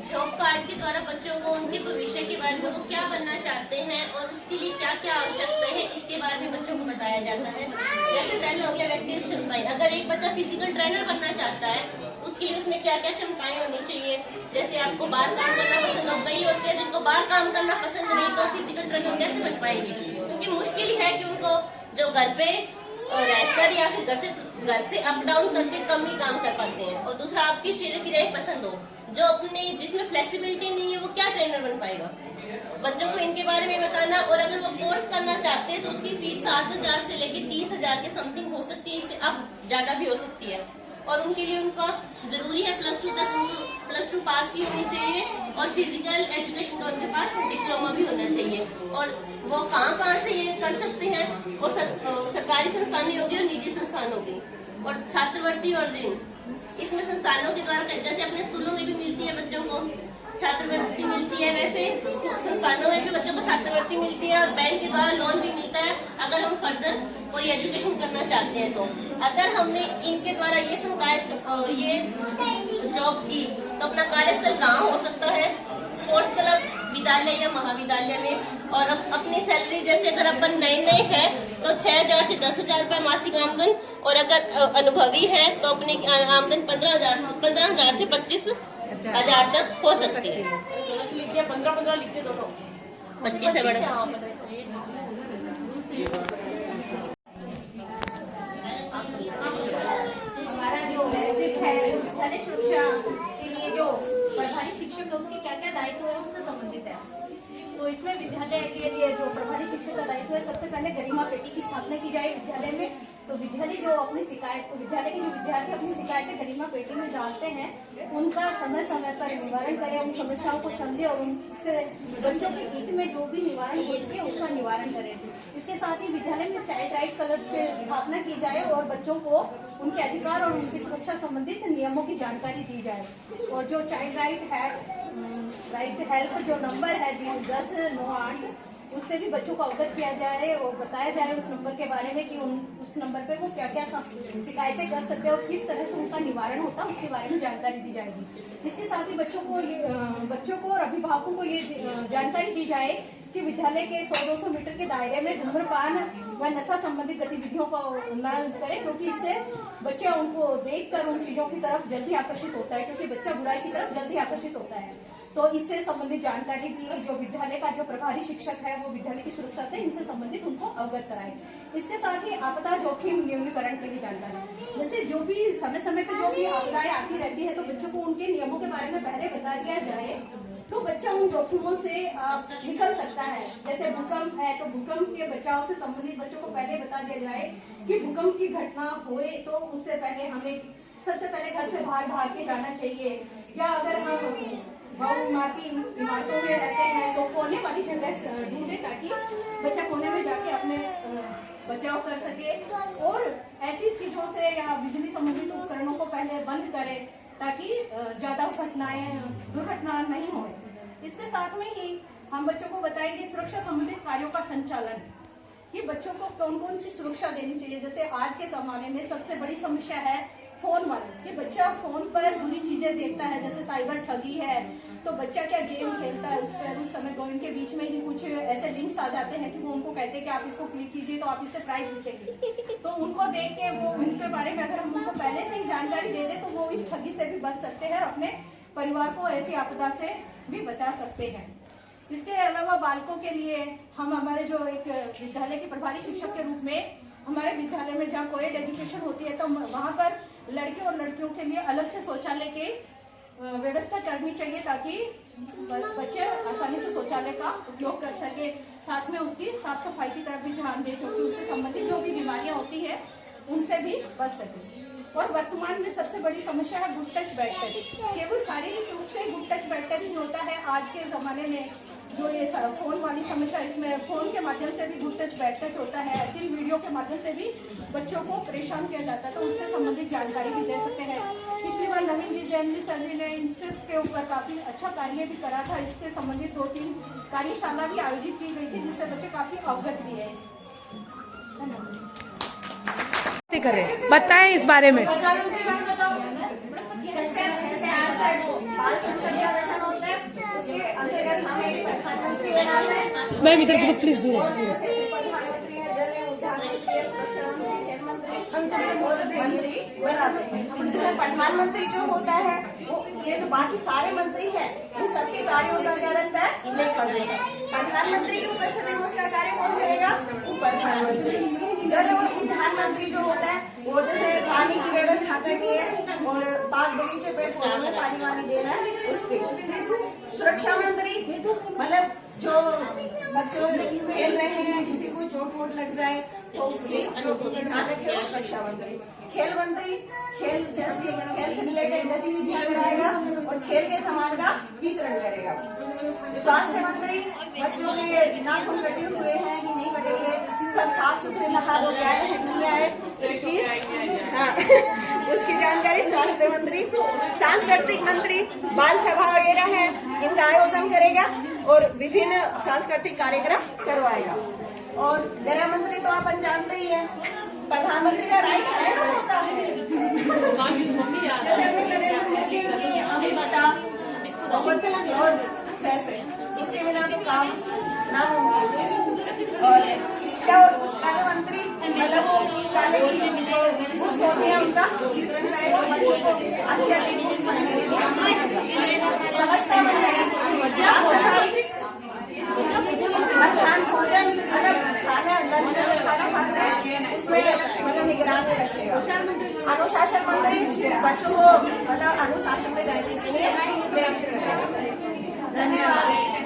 Job card के द्वारा बच्चों को उनके भविष्य के बारे में वो क्या बनना चाहते हैं और उसके लिए क्या क्या आवश्यकता है इसके बारे में बच्चों को बताया जाता है। जैसे पहले हो गया व्यक्तिगत क्षमताएं, अगर एक बच्चा फिजिकल ट्रेनर बनना चाहता है उसके लिए उसमें क्या क्या क्षमताएं होनी चाहिए। जैसे आपको बाहर काम करना पसंद हो, कई होते हैं जिनको बाहर काम करना पसंद नहीं, तो फिजिकल ट्रेनर कैसे बन पाएंगे, क्योंकि मुश्किल है कि उनको जो घर पे रहकर या फिर घर से अप डाउन करके कम ही काम कर पाते हैं। और दूसरा, आपकी शरीर की रेख पसंद हो, जो अपने जिसमें फ्लेक्सिबिलिटी नहीं है वो क्या ट्रेनर बन पाएगा। बच्चों को इनके बारे में बताना, और अगर वो कोर्स करना चाहते हैं तो उसकी फीस 7,000 से लेके 30,000 के समथिंग हो सकती है, इससे अब ज्यादा भी हो सकती है। और उनके लिए उनका जरूरी है +2 पास भी होनी चाहिए और फिजिकल एजुकेशन का उनके पास डिप्लोमा भी होना चाहिए। और वो कहाँ से ये कर सकते हैं, वो सरकारी संस्थान होगी और निजी संस्थान होगी। और छात्रवृत्ति और ऋण, इसमें संस्थानों के द्वारा, जैसे अपने स्कूलों में भी मिलती है बच्चों को छात्रवृत्ति मिलती है, वैसे संस्थानों में भी बच्चों को छात्रवृत्ति मिलती है और बैंक के द्वारा लोन भी मिलता है अगर हम फर्दर कोई एजुकेशन करना चाहते हैं। तो अगर हमने इनके द्वारा ये ये जॉब की तो अपना कार्यस्थल कहाँ हो सकता है, स्पोर्ट्स क्लब, विद्यालय या महाविद्यालय में। और अपनी सैलरी, जैसे अगर अपन नए है तो 6,000 से 10,000 रुपए मासिक आमदन, और अगर अनुभवी है तो अपनी आमदन 15,000 से 25,000 तक हो सकती है। 15 लिखते दोनों 25 है बड़े। हमारा जो बेसिक है विद्यालय सुरक्षा के लिए जो प्रभारी शिक्षक है उसके क्या क्या दायित्व है उससे संबंधित है। तो इसमें विद्यालय के लिए जो प्रभारी शिक्षक का दायित्व है, सबसे पहले गरिमा पेटी की स्थापना की जाए विद्यालय में। तो विद्यालय जो अपनी शिकायत, विद्यालय के जो विद्यार्थी अपनी शिकायतें गरिमा पेटी में डालते हैं उनका समय समय पर निवारण करें, उन समस्याओं को समझे और उनसे बच्चों के हित में जो भी निवारण हो सके उसका निवारण करें। इसके साथ ही विद्यालय में चाइल्ड राइट क्लब की स्थापना की जाए और बच्चों को उनके अधिकार और उनकी सुरक्षा संबंधित नियमों की जानकारी दी जाए। और जो चाइल्ड राइट हेल्प जो नंबर है 1098, उससे भी बच्चों को अवगत किया जाए और बताया जाए उस नंबर के बारे में कि उस नंबर पे वो क्या क्या शिकायतें कर सकते हैं और किस तरह से उनका निवारण होता है, उसके बारे में जानकारी दी जाएगी। इसके साथ ही बच्चों को और अभिभावकों को ये जानकारी दी जाए कि विद्यालय के 100-200 मीटर के दायरे में धूम्रपान व नशा संबंधित गतिविधियों का न करें, क्योंकि इससे बच्चा उनको देखकर उन चीजों की तरफ जल्दी आकर्षित होता है, क्योंकि बच्चा बुराई की तरफ जल्दी आकर्षित होता है। तो इससे संबंधित जानकारी भी जो विद्यालय का जो प्रभारी शिक्षक है वो विद्यालय की सुरक्षा से इनसे संबंधित उनको अवगत कराए। इसके साथ ही आपदा जोखिम न्यूनीकरण के लिए जानकारी, जैसे जो भी समय समय पर जो भी आपदाएं आती रहती है तो बच्चों को उनके नियमों के बारे में पहले बता दिया जाए तो बच्चा उन जोखिमों से निकल सकता है। जैसे भूकंप है तो भूकंप के बचाव से संबंधित बच्चों को पहले बता दिया जाए कि भूकंप की घटना हुए तो उससे पहले हमें सबसे पहले घर से बाहर भाग के जाना चाहिए, या अगर हम इमारतों में रहते हैं तो कोने वाली जगह ढूंढे ताकि बच्चा कोने में जाके अपने बचाव कर सके। और ऐसी चीजों से या बिजली संबंधित उपकरणों को पहले बंद करें ताकि ज्यादा दुर्घटना नहीं हो। इसके साथ में ही हम बच्चों को बताएंगे सुरक्षा संबंधित कार्यों का संचालन, कि बच्चों को कौन कौन सी सुरक्षा देनी चाहिए। जैसे आज के जमाने में सबसे बड़ी समस्या है फोन वाली, कि बच्चा फोन पर बुरी चीजें देखता है, जैसे साइबर ठगी है तो बच्चा क्या गेम खेलता है उस पर, उस समय 2 के बीच में ही कुछ ऐसे लिंक्स आ जाते हैं कि वो उनको कहते हैं कि आप इसको क्लिक कीजिए तो आप इससे प्राइज जीतेंगे। तो उनको देख के वो उनके बारे में अगर हम उनको पहले से ही जानकारी दे दें तो वो इस ठगी से भी बच सकते हैं, अपने परिवार को ऐसी आपदा से भी बचा सकते हैं। इसके अलावा बालकों के लिए हम हमारे जो एक विद्यालय के प्रभारी शिक्षक के रूप में हमारे विद्यालय में जहाँ कोएड एजुकेशन होती है तो वहाँ पर लड़के और लड़कियों के लिए अलग से शौचालय की व्यवस्था करनी चाहिए ताकि बच्चे आसानी से शौचालय का उपयोग कर सके। साथ में उसकी साफ सफाई की तरफ भी ध्यान दें, क्योंकि उससे संबंधित जो भी बीमारियां होती है उनसे भी बच सके। और वर्तमान में सबसे बड़ी समस्या है गुड टच बैड टच। केवल शारीरिक रूप से गुड टच बैड टच नहीं होता है, आज के जमाने में जो ये फोन वाली समस्या, इसमें फोन के माध्यम से भी गुड टच बैड टच होता है, अश्लील वीडियो के माध्यम से भी बच्चों को परेशान किया जाता है, तो उससे संबंधित जानकारी भी दे सकते हैं। पिछली बार नवीन जी जैन जी सर ने के ऊपर काफी अच्छा कार्य भी करा था, इसके संबंधित 2-3 कार्यशाला भी आयोजित की गई थी जिससे बच्चे काफी अवगत भी है। करें बताएं इस बारे में। अंतर्गत बाल संसद का गठन होता है, उसके अंतर्गत हम एक प्रधानमंत्री बनाते हैं। मैम इधर की प्लीज दूर और जैसे कि प्रधानमंत्री है, जल एवं उद्यान मंत्री है, सुरक्षा मंत्री, खेल मंत्री और मंत्री बनाते हैं। जैसे प्रधानमंत्री जो होता है वो ये जो बाकी सारे मंत्री हैं इन सबके कार्यों का क्या रहता है, उल्लेख करेगा। प्रधानमंत्री की उपस्थिति में उसका कार्य कौन करेगा, वो प्रधानमंत्री। जल एवं उद्यान मंत्री जो होता है वो जैसे पानी की व्यवस्था करनी है और बाग बगीचे पे पौधों में पानी वानी देना है उस पे। सुरक्षा मंत्री मतलब जो बच्चों खेल रहे हैं, किसी को चोट वोट लग जाए तो उसकी ध्यान रखे वो सुरक्षा मंत्री। खेल मंत्री खेल जैसी खेल से रिलेटेड गतिविधियां कराएगा और खेल के सामान का वितरण करेगा। स्वास्थ्य मंत्री बच्चों के नाखून कटे हुए हैं कि नहीं कटे हुए, सब साफ सुथरे नहा धो के आए हैं नहीं आए उसकी जानकारी स्वास्थ्य मंत्री। सांस्कृतिक मंत्री बाल सभा वगैरह है इनका आयोजन करेगा और विभिन्न सांस्कृतिक कार्यक्रम करवाएगा। और गृह मंत्री तो अपन जानते ही हैं, प्रधानमंत्री का राइट हैंड होता है, जैसे अपने नरेंद्र मोदी की अमित शाह बहुत क्लोज वैसे, उसके बिना तो काम नामुमकिन है। और शिक्षा और पुस्तकालय मंत्री मतलब वो पुस्तकालय की जो बुक्स होती है उनका वितरण करेगा, बच्चों को अच्छी अच्छी बुक्स पढ़ने के लिए। समझता मंत्री साफ सफाई, मध्याह्न भोजन मतलब खाना लंच में खाना खाते हैं उसमें मतलब निगरानी रखेगा। अनुशासन मंत्री बच्चों को मतलब अनुशासन में रहने के लिए प्रेरित करेगा। धन्यवाद।